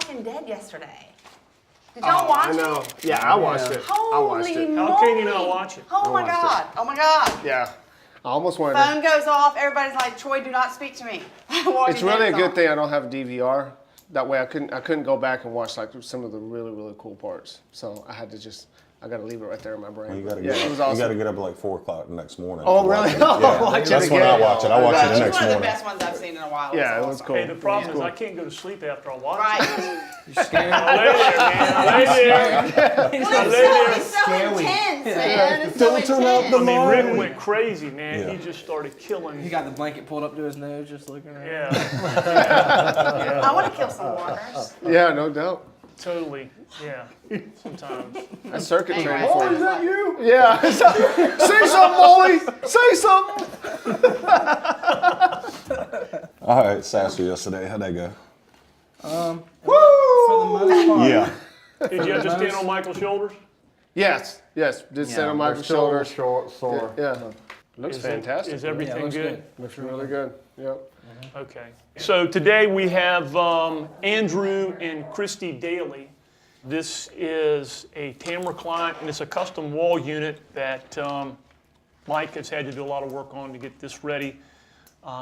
Walking Dead yesterday. Did y'all watch it? I know. Yeah, I watched it. I watched Holy it. moly. How can you not watch it? Oh my God. Oh my God. Yeah. I almost wanted Phone goes off. Everybody's like, Troy, do not speak to me. It's really a good thing I don't have DVR. That way I couldn't go back and watch like some of the really, really cool parts. So I had to just, I got to leave it right there in my brain. You gotta yeah, get, it was awesome. You got to get up at like 4 o'clock the next morning. Oh, really? Yeah, Watch it that's when again. I watch it. I watch it the next It's one of the morning. best ones I've seen in a while. Yeah, it was cool. Hey, the problem is I can't go to sleep after I watch it. Right. I lay there, man. I lay there. It's so intense, man. It's so intense. I mean, Rick went crazy, man. Yeah. He just started killing. He got the blanket pulled up to his nose, just looking around. Yeah. I want to kill some walkers. Yeah, no doubt. Totally. Yeah. Sometimes. A circuit training Anyway. for Oh, is that you? Yeah. Say something, Molly. Say something. All right, Sasser yesterday. How'd that go? For the most part. Yeah. Did you have to stand on Michael's shoulders? Yes. Did stand on Michael's shoulders. Sore. Yeah. Looks fantastic. Is everything looks good? Looks really good. Yep. Okay. So today we have Andrew and Christy Daly. This is a Tamara client, and it's a custom wall unit that Mike has had to do a lot of work on to get this ready.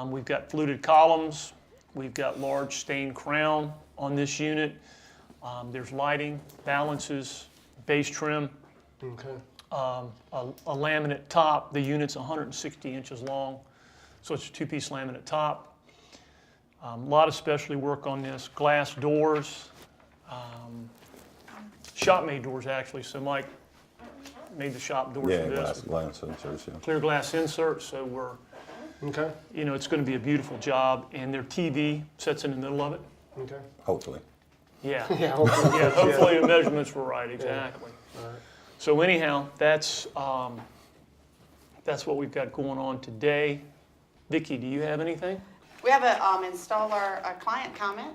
We've got fluted columns. We've got large stained crown on this unit. There's lighting, balances, base trim. Okay. A laminate top. The unit's 160 inches long, so it's a two-piece laminate top. A lot of specialty work on this. Glass doors, shop-made doors actually. So Mike made the shop doors Yeah, for this. glass inserts, yeah. Clear glass inserts, so we're, Okay. you know, it's going to be a beautiful job. And their TV sits in the middle of it. Okay. Hopefully. Yeah. Yeah. Hopefully. Yeah, hopefully the measurements were right, exactly. All right. So anyhow, that's what we've got going on today. Vicki, do you have anything? We have a a client comment.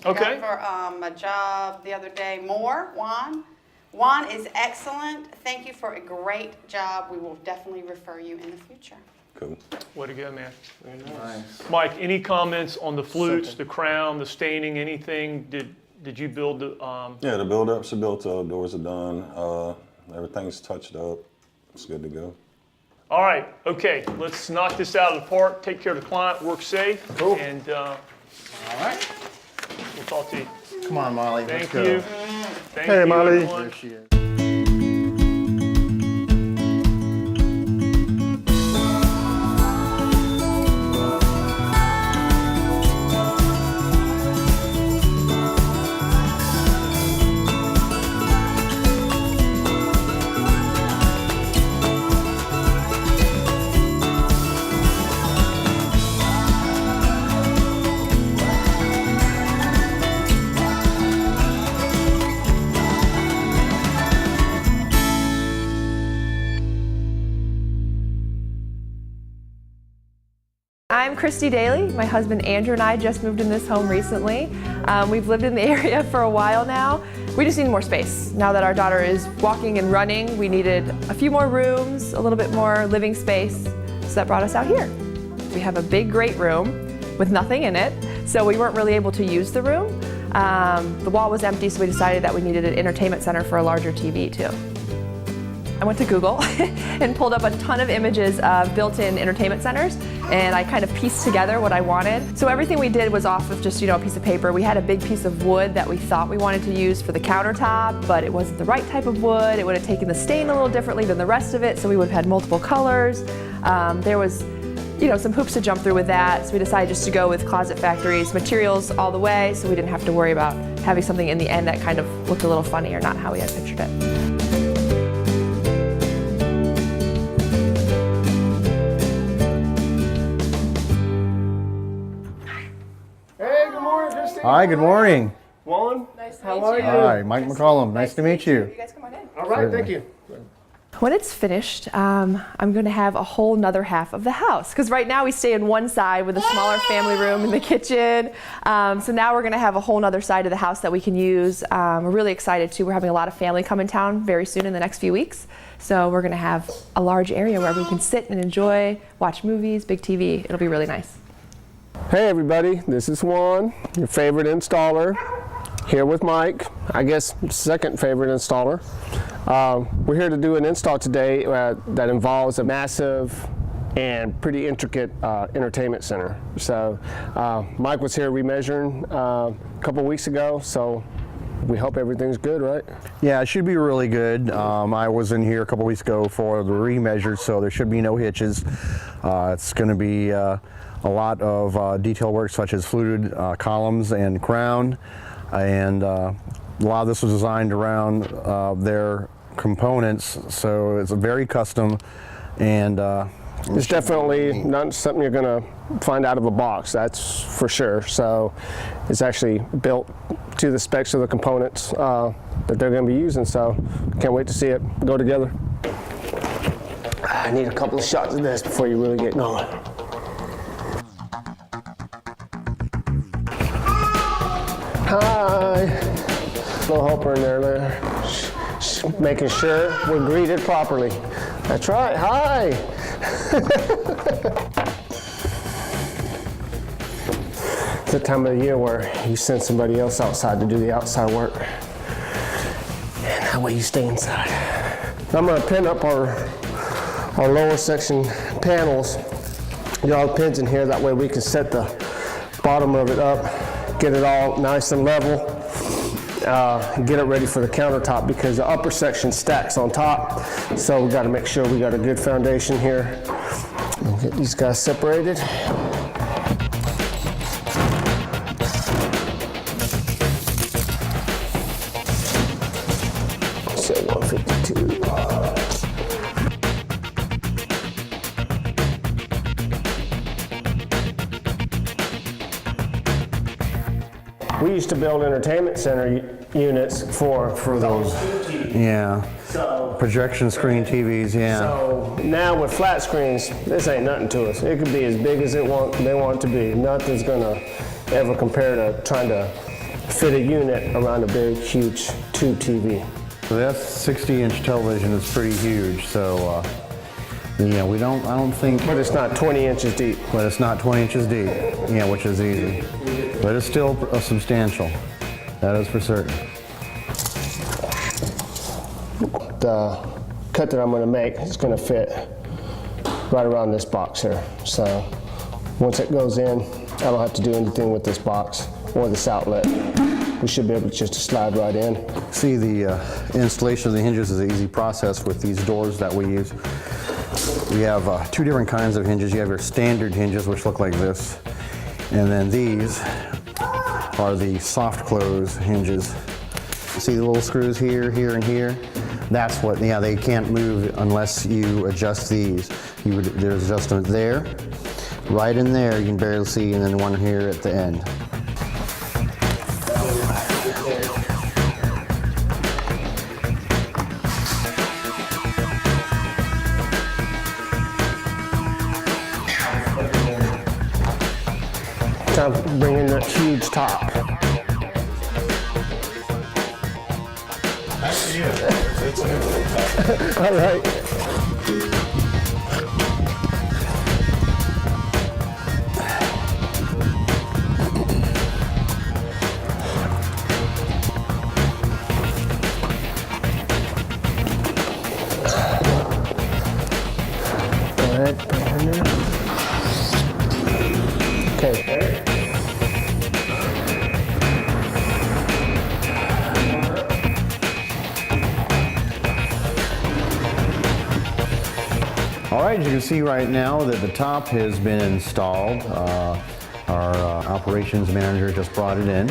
Okay. Got for a job the other day. Juan. Juan is excellent. Thank you for a great job. We will definitely refer you in the future. Cool. Way to go, man. Very nice. Mike, any comments on the flutes, the crown, the staining, anything? Did you build the? Yeah, the build-ups are built up, doors are done, everything's touched up. It's good to go. All right, okay, let's knock this out of the park. Take care of the client, work safe. Cool. And All right. we'll talk to you. Come on, Molly. Thank let's go. you. Thank Hey, you, Molly. everyone. There she is. I'm Christy Daly. My husband Andrew and I just moved in this home recently. We've lived in the area for a while now. We just need more space. Now that our daughter is walking and running, we needed a few more rooms, a little bit more living space, so that brought us out here. We have a big, great room with nothing in it, so we weren't really able to use the room. The wall was empty, so we decided that we needed an entertainment center for a larger TV too. I went to Google and pulled up a ton of images of built-in entertainment centers, and I kind of pieced together what I wanted. So everything we did was off of just, a piece of paper. We had a big piece of wood that we thought we wanted to use for the countertop, but it wasn't the right type of wood. It would have taken the stain a little differently than the rest of it, so we would have had multiple colors. There was some hoops to jump through with that, so we decided just to go with Closet Factory's materials all the way, so we didn't have to worry about having something in the end that kind of looked a little funny or not how we had pictured it. Hi, good morning. Juan, Nice to how meet are you. you? Hi, Mike McCollum. Nice to meet you. You guys come on in. All right, thank Certainly. you. When it's finished, I'm going to have a whole nother half of the house. Because right now we stay in one side with a smaller family room in the kitchen. So now we're going to have a whole nother side of the house that we can use. We're really excited too. We're having a lot of family come in town very soon in the next few weeks. So we're going to have a large area where everyone can sit and enjoy, watch movies, big TV. It'll be really nice. Hey everybody, this is Juan, your favorite installer. Here with Mike, I guess second favorite installer. We're here to do an install today that involves a massive and pretty intricate entertainment center. So Mike was here remeasuring a couple weeks ago, so we hope everything's good, right? Yeah, it should be really good. I was in here a couple weeks ago for the remeasure, so there should be no hitches. It's going to be a lot of detail work such as fluted columns and crown, and a lot of this was designed around their components, so it's very custom, and it's definitely not something you're going to find out of a box, that's for sure. So it's actually built to the specs of the components that they're going to be using, so can't wait to see it go together. I need a couple of shots of this before you really get going. Hi. Little helper in there, making sure we're greeted properly. That's right, hi. It's the time of the year where you send somebody else outside to do the outside work. And that way you stay inside. I'm gonna pin up our lower section panels. Get all the pins in here, that way we can set the bottom of it up, get it all nice and level, get it ready for the countertop because the upper section stacks on top. So we gotta make sure we got a good foundation here. We'll get these guys separated. Say 152. We used to build entertainment center units for those. yeah, projection screen TVs, yeah. So now with flat screens, this ain't nothing to us. It could be as big as they want it to be. Nothing's gonna ever compare to trying to fit a unit around a big, huge tube TV. So that 60-inch television is pretty huge, so yeah, I don't think, But it's not 20 inches deep. but it's not 20 inches deep, yeah, which is easy. But it's still substantial, that is for certain. The cut that I'm gonna make is gonna fit right around this box here. So once it goes in, I don't have to do anything with this box or this outlet. We should be able to just slide right in. See, the installation of the hinges is an easy process with these doors that we use. We have two different kinds of hinges. You have your standard hinges, which look like this, and then these are the soft close hinges. See the little screws here, here, and here? That's what, yeah, they can't move unless you adjust these. There's adjustment there, right in there, you can barely see, and then one here at the end. Time to bring in that huge top. All right. Go ahead, put it in there. Okay. All right, you can see right now that the top has been installed. Our operations manager just brought it in.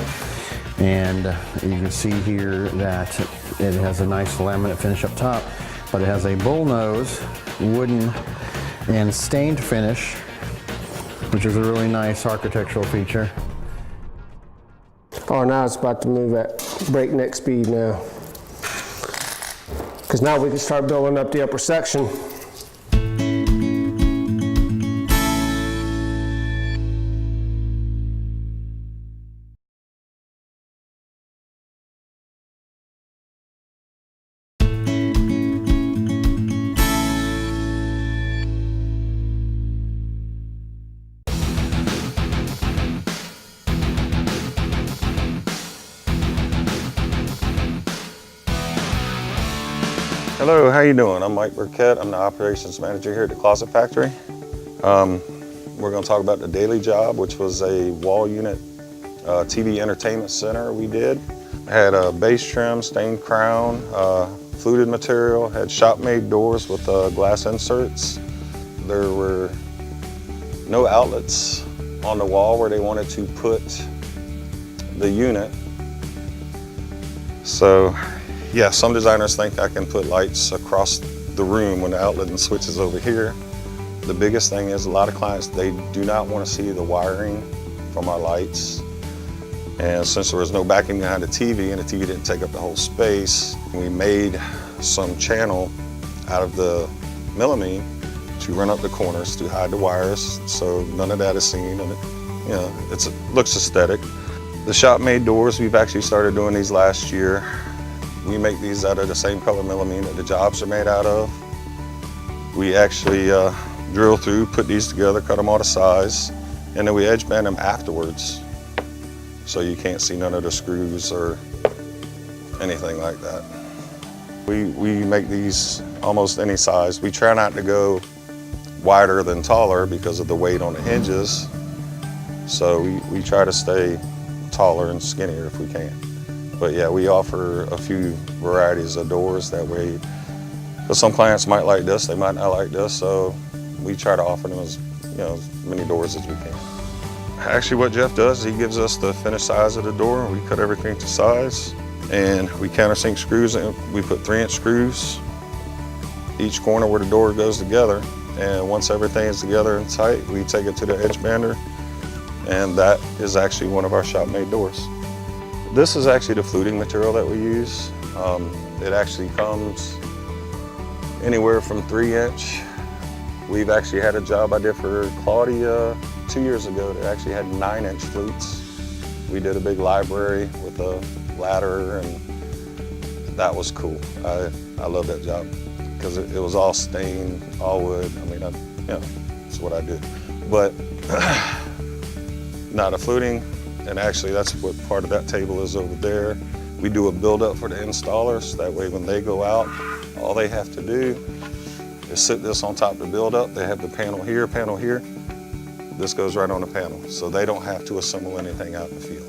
And you can see here that it has a nice laminate finish up top, but it has a bullnose, wooden, and stained finish, which is a really nice architectural feature. Oh, now it's about to move at breakneck speed now. Because now we can start building up the upper section. Hello, how you doing? I'm Mike Burkett. I'm the operations manager here at the Closet Factory. We're going to talk about the daily job, which was a wall unit TV entertainment center we did. Had a base trim, stained crown, fluted material, had shop-made doors with glass inserts. There were no outlets on the wall where they wanted to put the unit. So, yeah, some designers think I can put lights across the room when the outlet and switch is over here. The biggest thing is a lot of clients, they do not want to see the wiring from our lights. And since there was no backing behind the TV and the TV didn't take up the whole space, we made some channel out of the melamine to run up the corners to hide the wires, so none of that is seen, and it looks aesthetic. The shop-made doors, we've actually started doing these last year. We make these out of the same color melamine that the jobs are made out of. We actually drill through, put these together, cut them all to size, and then we edge band them afterwards. So you can't see none of the screws or anything like that. We make these almost any size. We try not to go wider than taller because of the weight on the hinges. So we try to stay taller and skinnier if we can. But yeah, we offer a few varieties of doors that way. But some clients might like this, they might not like this, so we try to offer them as many doors as we can. Actually, what Jeff does, he gives us the finished size of the door. We cut everything to size, and we countersink screws in. We put 3-inch screws each corner where the door goes together. And once everything is together and tight, we take it to the edge bander, and that is actually one of our shop-made doors. This is actually the fluting material that we use. It actually comes anywhere from 3-inch. We've actually had a job I did for Claudia 2 years ago that actually had 9-inch flutes. We did a big library with a ladder, and that was cool. I love that job because it was all stained, all wood. I mean, that's what I do. But not the fluting, and actually that's what part of that table is over there. We do a build-up for the installers. That way when they go out, all they have to do is sit this on top of the build-up. They have the panel here, panel here. This goes right on the panel, so they don't have to assemble anything out in the field.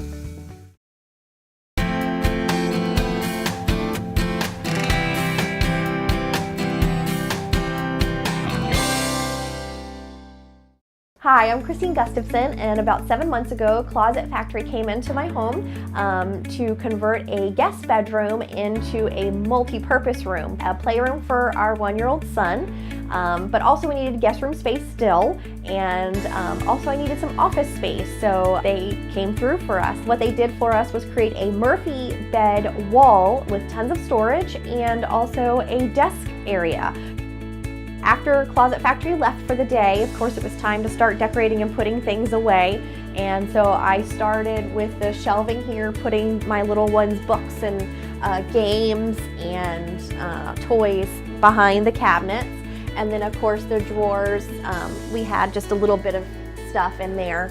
Hi, I'm Christine Gustafson, and about 7 months ago, Closet Factory came into my home to convert a guest bedroom into a multi-purpose room, a playroom for our 1-year-old son, but also we needed guest room space still, and also I needed some office space, so they came through for us. What they did for us was create a Murphy bed wall with tons of storage and also a desk area. After Closet Factory left for the day, of course it was time to start decorating and putting things away, and so I started with the shelving here, putting my little one's books and games and toys behind the cabinets, and then of course the drawers, we had just a little bit of stuff in there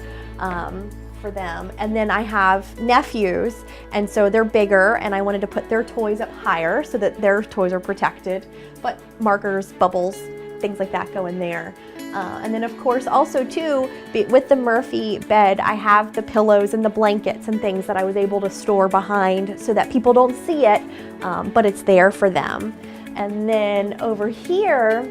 for them. And then I have nephews, and so they're bigger, and I wanted to put their toys up higher so that their toys are protected, but markers, bubbles, things like that go in there. And then of course also too, with the Murphy bed, I have the pillows and the blankets and things that I was able to store behind so that people don't see it, but it's there for them. And then over here,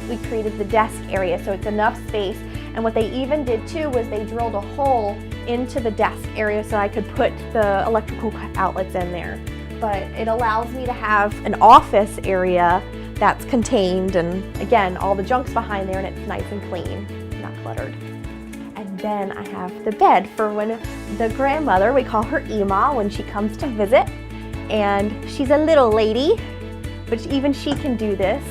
we created the desk area, so it's enough space. And what they even did too was they drilled a hole into the desk area so I could put the electrical outlets in there. But it allows me to have an office area that's contained, and again, all the junk's behind there and it's nice and clean, not cluttered. And then I have the bed for when the grandmother, we call her Ema, when she comes to visit, and she's a little lady, but even she can do this.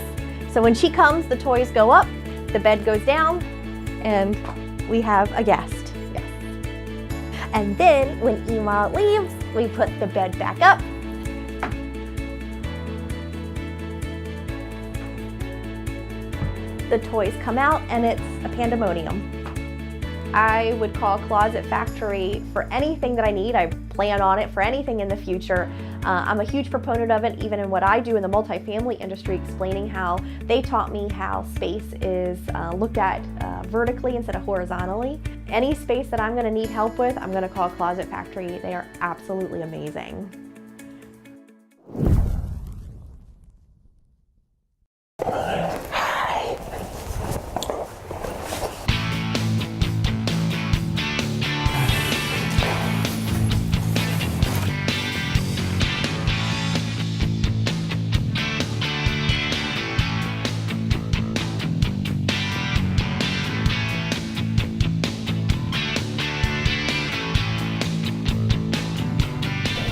So when she comes, the toys go up, the bed goes down, and we have a guest. Yes. And then when Ema leaves, we put the bed back up. The toys come out, and it's a pandemonium. I would call Closet Factory for anything that I need. I plan on it for anything in the future. I'm a huge proponent of it, even in what I do in the multifamily industry, explaining how they taught me how space is looked at vertically instead of horizontally. Any space that I'm going to need help with, I'm going to call Closet Factory. They are absolutely amazing.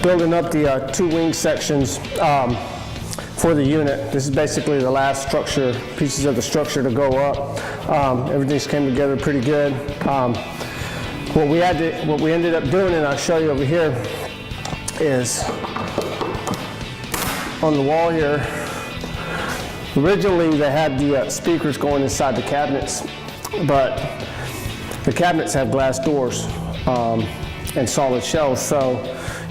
Building up the two wing sections for the unit. This is basically the last structure, pieces of the structure to go up. Everything's came together pretty good. What we ended up doing, and I'll show you over here, is on the wall here. Originally, they had the speakers going inside the cabinets, but the cabinets have glass doors and solid shells. So,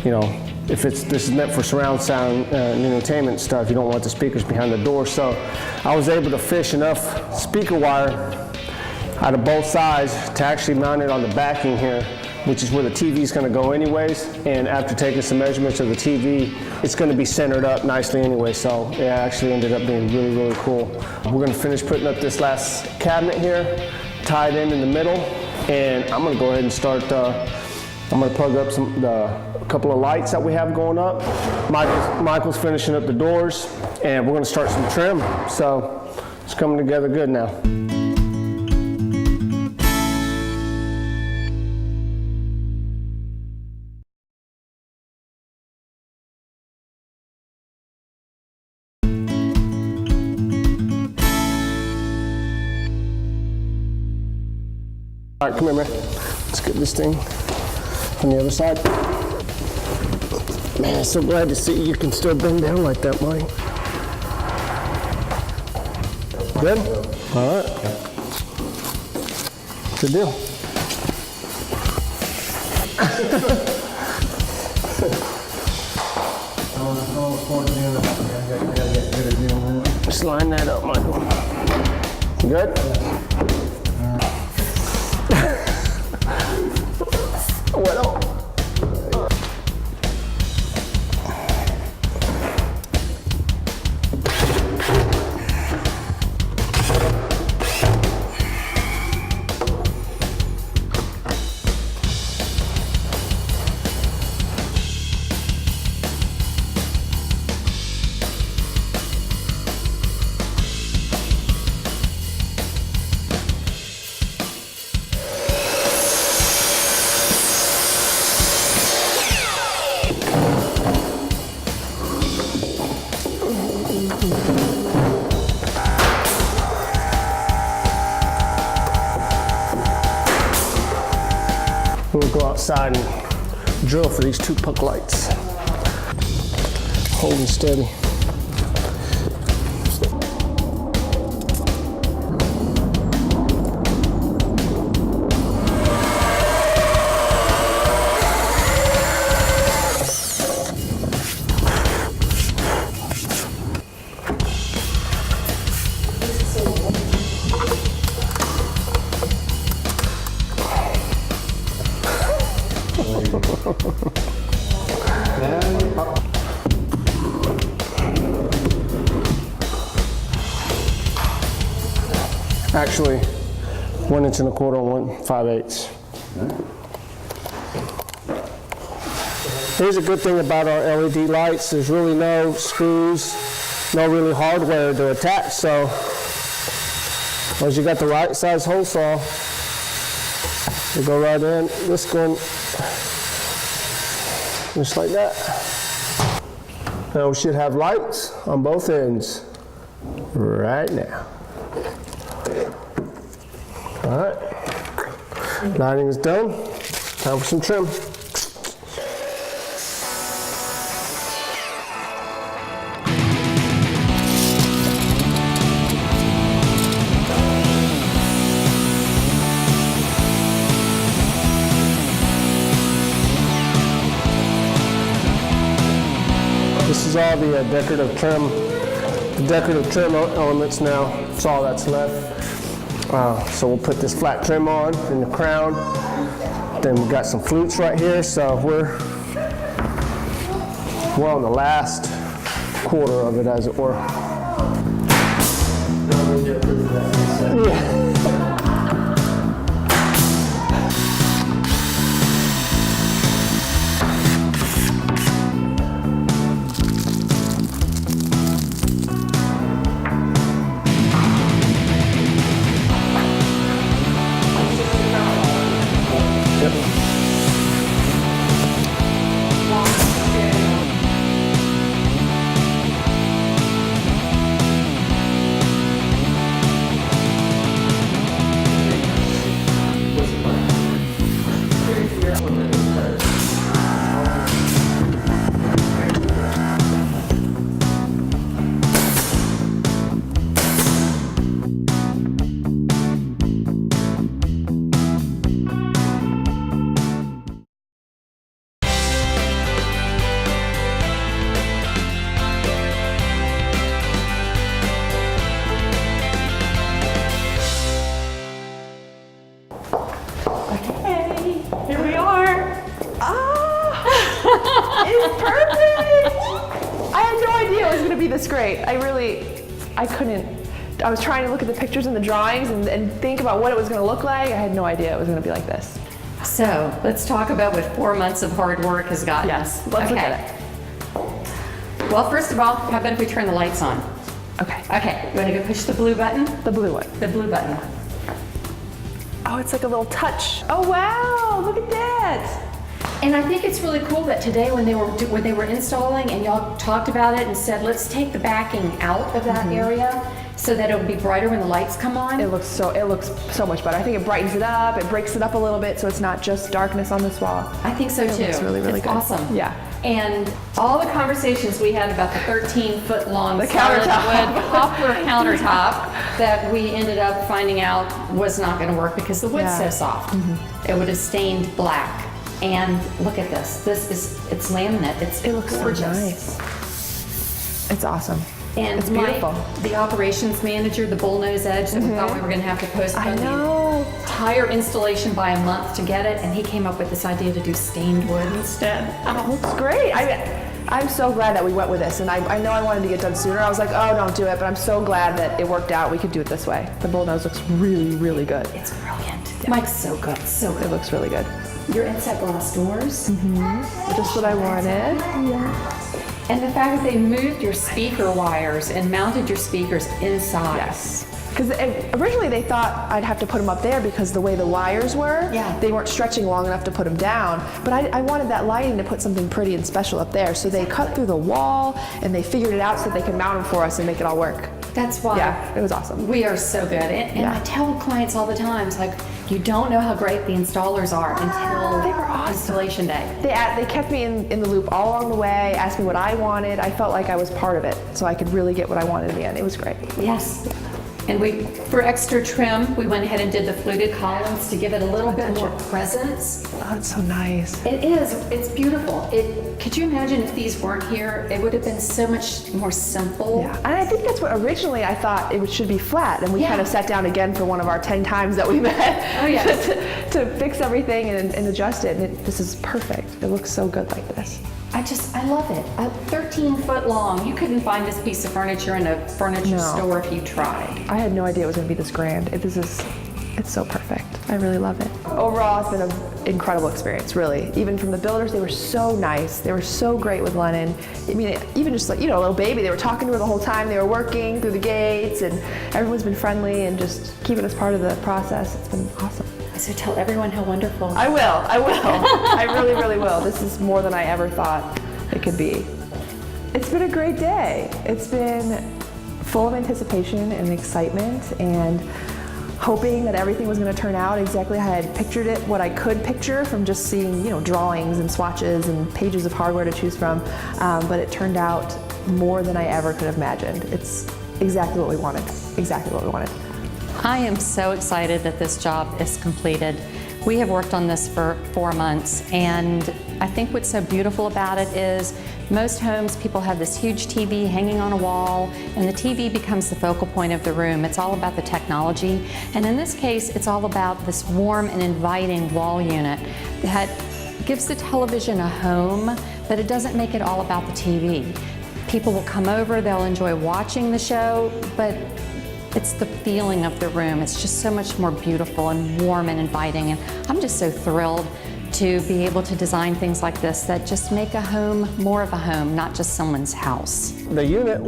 you know, if this is meant for surround sound and entertainment stuff, you don't want the speakers behind the door. So I was able to fish enough speaker wire out of both sides to actually mount it on the backing here, which is where the TV is going to go anyways. And after taking some measurements of the TV, it's going to be centered up nicely anyway. So it actually ended up being really, really cool. We're going to finish putting up this last cabinet here, tied in the middle, and I'm going to go ahead and start. I'm going to plug up a couple of lights that we have going up. Michael's finishing up the doors, and we're going to start some trim. So it's coming together good now. All right, come here, man. Let's get this thing on the other side. Man, I'm so glad to see you can still bend down like that, Mike. Good? All right. Good deal. Just line that up, Michael. You good? Well. We'll go outside and drill for these two puck lights. Holding steady. Actually, 1 1/4 and 1 5/8. Here's a good thing about our LED lights. There's really no screws, no really hardware to attach. So, once you got the right size hole saw, you go right in. This going just like that. Now we should have lights on both ends right now. All right, lighting is done. Time for some trim. all the decorative trim elements now. That's all that's left. So we'll put this flat trim on in the crown. Then we've got some flutes right here, so we're on the last quarter of it, as it were. Yeah. Here we are. It's perfect. I had no idea it was going to be this great. I couldn't. I was trying to look at the pictures and the drawings and think about what it was going to look like. I had no idea it was going to be like this. So let's talk about what 4 months of hard work has gotten us. Yes, let's look at it. Well, first of all, how about if we turn the lights on? Okay. Okay, you want to go push the blue button? The blue one. The blue button. Oh, it's like a little touch. Oh wow, look at that. And I think it's really cool that today when they were installing and y'all talked about it and said, let's take the backing out of that area so that it'll be brighter when the lights come on. It looks so much better. I think it brightens it up, it breaks it up a little bit so it's not just darkness on this wall. I think so too. It looks really, really it's good. Awesome. Yeah. And all the conversations we had about the 13-foot long The solid countertop. wood poplar countertop that we ended up finding out was not going to work because the wood's so soft. It would have stained black. And look at this. It's laminate. It looks gorgeous. so nice. It's awesome. And it's beautiful. The operations manager, the bullnose edge that we thought we were going to have to postpone the entire installation by a month to get it, and he came up with this idea to do stained wood instead. Oh, it looks great. I'm so glad that we went with this, and I know I wanted to get done sooner. I was like, oh, don't do it, but I'm so glad that it worked out. We could do it this way. The bullnose looks really, really good. It's brilliant. Yeah. Mike's so good, so good. It looks really good. Your inside glass doors. Just what I wanted. Yeah. And the fact that they moved your speaker wires and mounted your speakers inside. Yes. Because originally they thought I'd have to put them up there because the way the wires were, they weren't stretching long enough to put them down. But I wanted that lighting to put something pretty and special up there. So they cut through the wall and they figured it out so they could mount them for us and make it all work. That's why. Yeah, it was awesome. We are so good. And I tell clients all the time, it's like, you don't know how great the installers are until installation day. They kept me in the loop all along the way, asked me what I wanted. I felt like I was part of it, so I could really get what I wanted in the end. It was great. Yes. And for extra trim, we went ahead and did the fluted columns to give it a little bit more presence. Oh, it's so nice. It is. It's beautiful. Could you imagine if these weren't here? It would have been so much more simple. Yeah, and I think that's what originally I thought it should be flat, and we kind of sat down again for one of our 10 times that we met to fix everything and adjust it, and this is perfect. It looks so good like this. I love it. 13 foot long. You couldn't find this piece of furniture in a furniture store if you tried. I had no idea it was going to be this grand. It's so perfect. I really love it. Overall, it's been an incredible experience, really. Even from the builders, they were so nice. They were so great with Lennon. I mean, even just like, a little baby, they were talking to her the whole time. They were working through the gates, and everyone's been friendly and just keeping us part of the process. It's been awesome. So tell everyone how wonderful. I will. I really, really will. This is more than I ever thought it could be. It's been a great day. It's been full of anticipation and excitement and hoping that everything was going to turn out exactly how I had pictured it, what I could picture from just seeing, drawings and swatches and pages of hardware to choose from. But it turned out more than I ever could have imagined. It's exactly what we wanted. Exactly what we wanted. I am so excited that this job is completed. We have worked on this for 4 months, and I think what's so beautiful about it is most homes, people have this huge TV hanging on a wall, and the TV becomes the focal point of the room. It's all about the technology, and in this case, it's all about this warm and inviting wall unit that gives the television a home, but it doesn't make it all about the TV. People will come over, they'll enjoy watching the show, but it's the feeling of the room. It's just so much more beautiful and warm and inviting, and I'm just so thrilled to be able to design things like this that just make a home more of a home, not just someone's house. The unit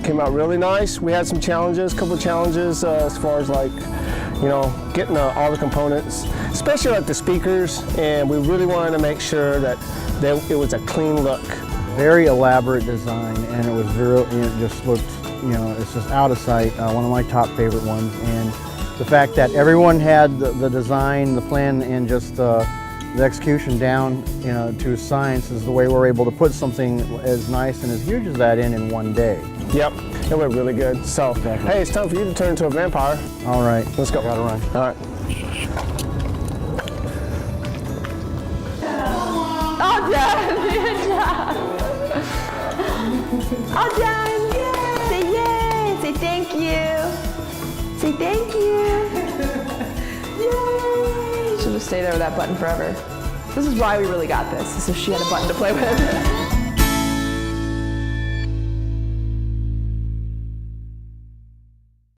came out really nice. We had some challenges, a couple of challenges as far as like, you know, getting all the components, especially like the speakers, and we really wanted to make sure that it was a clean look. Very elaborate design, and it was very, it just looked, you know, it's just out of sight. One of my top favorite ones, and the fact that everyone had the design, the plan, and just the execution down, you know, to a science is the way we're able to put something as nice and as huge as that in one day. Yep, it went really good. So, Exactly. hey, it's time for you to turn into a vampire. All right, Let's go. Gotta run. All right. All done. Good job. All done. Yay. Say yay. Say thank you. Say thank you. Yay. She'll just stay there with that button forever. This is why we really got this. So she had a button to play with.